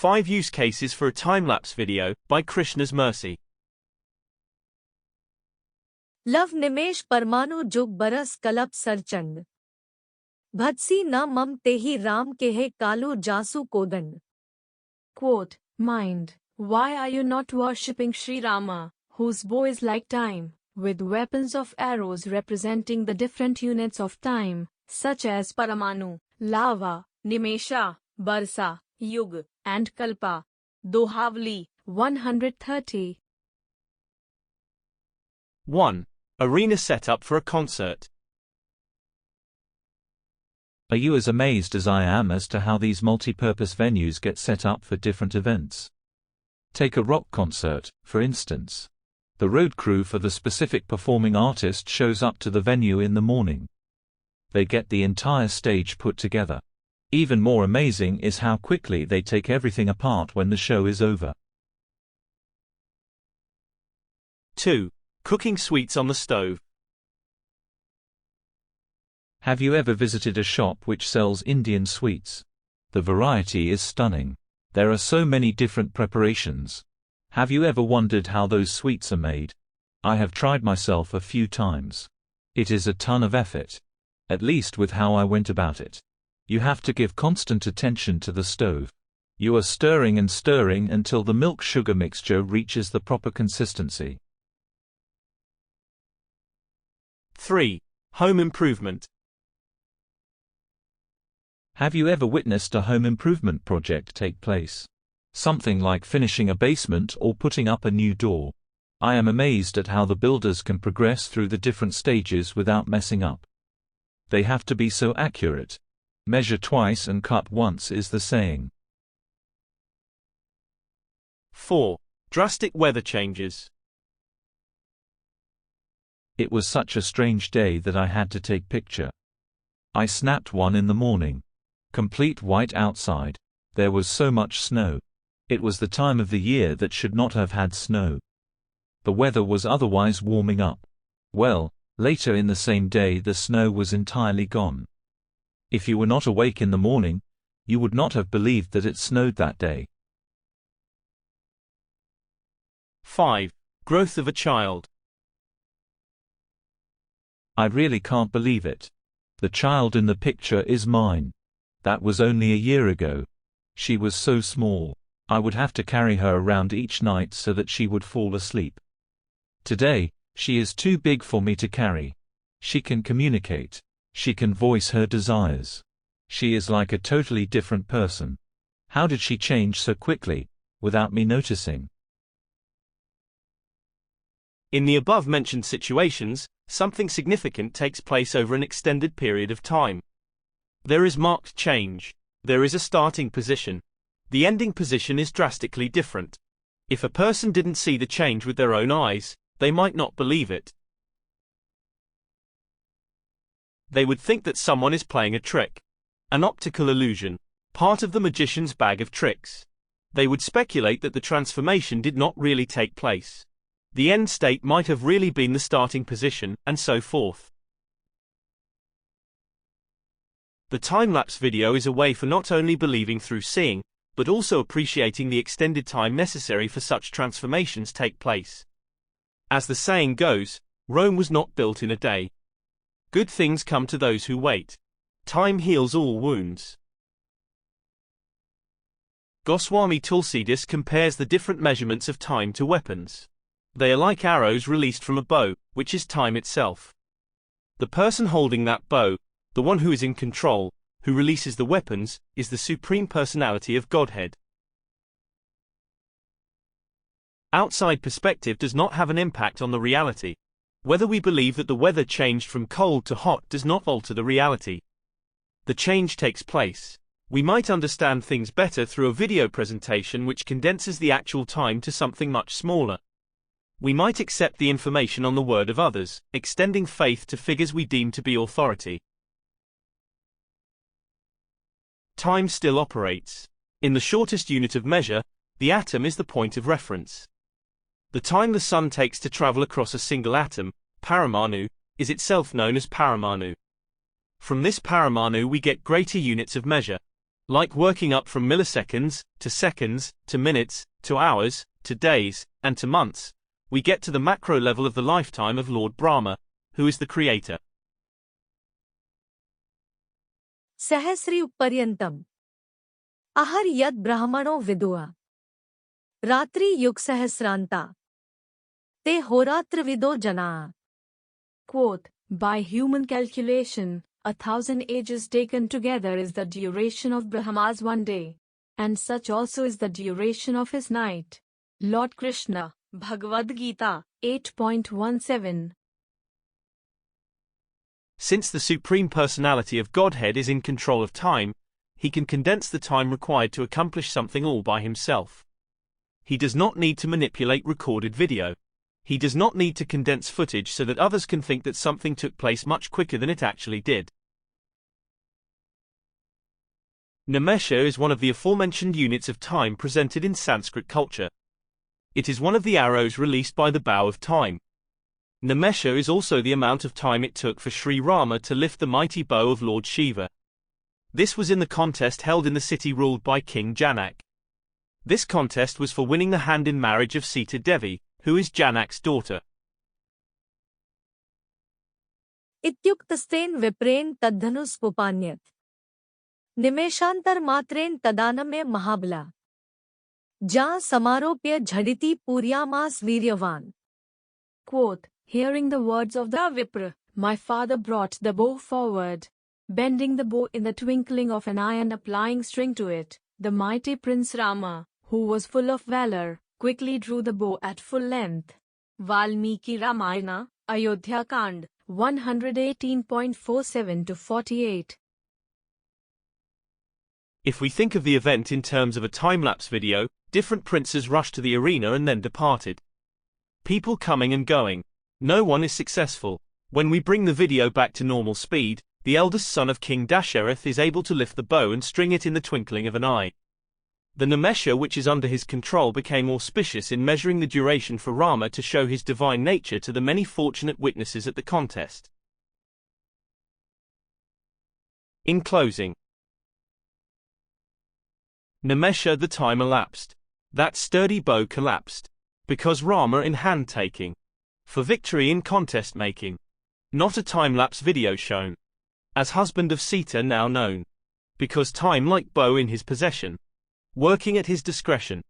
5 use cases for a time-lapse video, by Krishna's mercy. Love nimesh paramanu jug baras kalp sarchand. Bhadsi na mam tehi ram kehe kalu jasu kodand. Quote, Mind, why are you not worshipping Shri Rama, whose bow is like time, with weapons of arrows representing the different units of time, such as paramanu, lava, nimesha, barasa, yuga, and kalpa. Dohavali, 130. 1. Arena setup for a concert. Are you as amazed as I am as to how these multi-purpose venues get set up for different events? Take a rock concert, for instance. The road crew for the specific performing artist shows up to the venue in the morning. They get the entire stage put together. Even more amazing is how quickly they take everything apart when the show is over. 2. Cooking sweets on the stove. Have you ever visited a shop which sells Indian sweets? The variety is stunning. There are so many different preparations. Have you ever wondered how those sweets are made? I have tried myself a few times. It is a ton of effort. At least with how I went about it. You have to give constant attention to the stove. You are stirring and stirring until the milk-sugar mixture reaches the proper consistency. 3. Home improvement. Have you ever witnessed a home improvement project take place? Something like finishing a basement or putting up a new door. I am amazed at how the builders can progress through the different stages without messing up. They have to be so accurate. Measure twice and cut once is the saying. 4. Drastic weather changes. It was such a strange day that I had to take picture. I snapped one in the morning. Complete white outside. There was so much snow. It was the time of the year that should not have had snow. The weather was otherwise warming up. Well, later in the same day the snow was entirely gone. If you were not awake in the morning, you would not have believed that it snowed that day. 5. Growth of a child. I really can't believe it. The child in the picture is mine. That was only a year ago. She was so small. I would have to carry her around each night so that she would fall asleep. Today, she is too big for me to carry. She can communicate. She can voice her desires. She is like a totally different person. How did she change so quickly, without me noticing? In the above-mentioned situations, something significant takes place over an extended period of time. There is marked change. There is a starting position. The ending position is drastically different. If a person didn't see the change with their own eyes, they might not believe it. They would think that someone is playing a trick. An optical illusion. Part of the magician's bag of tricks. They would speculate that the transformation did not really take place. The end state might have really been the starting position, and so forth. The time-lapse video is a way for not only believing through seeing, but also appreciating the extended time necessary for such transformations take place. As the saying goes, Rome was not built in a day. Good things come to those who wait. Time heals all wounds. Goswami Tulsidas compares the different measurements of time to weapons. They are like arrows released from a bow, which is time itself. The person holding that bow, the one who is in control, who releases the weapons, is the Supreme Personality of Godhead. Outside perspective does not have an impact on the reality. Whether we believe that the weather changed from cold to hot does not alter the reality. The change takes place. We might understand things better through a video presentation which condenses the actual time to something much smaller. We might accept the information on the word of others, extending faith to figures we deem to be authority. Time still operates. In the shortest unit of measure, the atom is the point of reference. The time the sun takes to travel across a single atom, paramanu, is itself known as paramanu. From this paramanu we get greater units of measure. Like working up from milliseconds, to minutes, to hours, to days, and to months, we get to the macro level of the lifetime of Lord Brahma, who is the creator. सहस्रयुगपर्यन्तम् अहर यद ब्राह्मणो विदुः रात्रि युग सहस्रांता ते होरात्रविदो जना. Quote, by human calculation, 1,000 ages taken together is the duration of Brahma's one day, and such also is the duration of his night. Lord Krishna, Bhagavad-gita, 8.17. Since the Supreme Personality of Godhead is in control of time, he can condense the time required to accomplish something all by himself. He does not need to manipulate recorded video. He does not need to condense footage so that others can think that something took place much quicker than it actually did. Nimesha is one of the aforementioned units of time presented in Sanskrit culture. It is one of the arrows released by the bow of time. Nimesha is also the amount of time it took for Shri Rama to lift the mighty bow of Lord Shiva. This was in the contest held in the city ruled by King Janak. This contest was for winning the hand in marriage of Sita Devi, who is Janak's daughter. इत्युक्तस्तेन विप्रेण तद्धनुष पुपान्यत निमेषांतर मात्रेण तदानम्य महाबला जा समारोप्य झडिति पूर्यामास वीर्यवान. Quote, hearing the words of the Vipra, my father brought the bow forward, bending the bow in the twinkling of an eye and applying string to it. The mighty Prince Rama, who was full of valor, quickly drew the bow at full length. Valmiki Ramayana, Ayodhya Kand, 118.47-48. If we think of the event in terms of a time-lapse video, different princes rushed to the arena and then departed. People coming and going. No one is successful. When we bring the video back to normal speed, the eldest son of King Dasharatha is able to lift the bow and string it in the twinkling of an eye. The nimesha which is under his control became auspicious in measuring the duration for Rama to show his divine nature to the many fortunate witnesses at the contest. In closing, nimesha, the time elapsed. That sturdy bow collapsed. Because Rama in hand-taking. For victory in contest making. Not a time-lapse video shown. As husband of Sita now known. Because time like bow in his possession. Working at his discretion.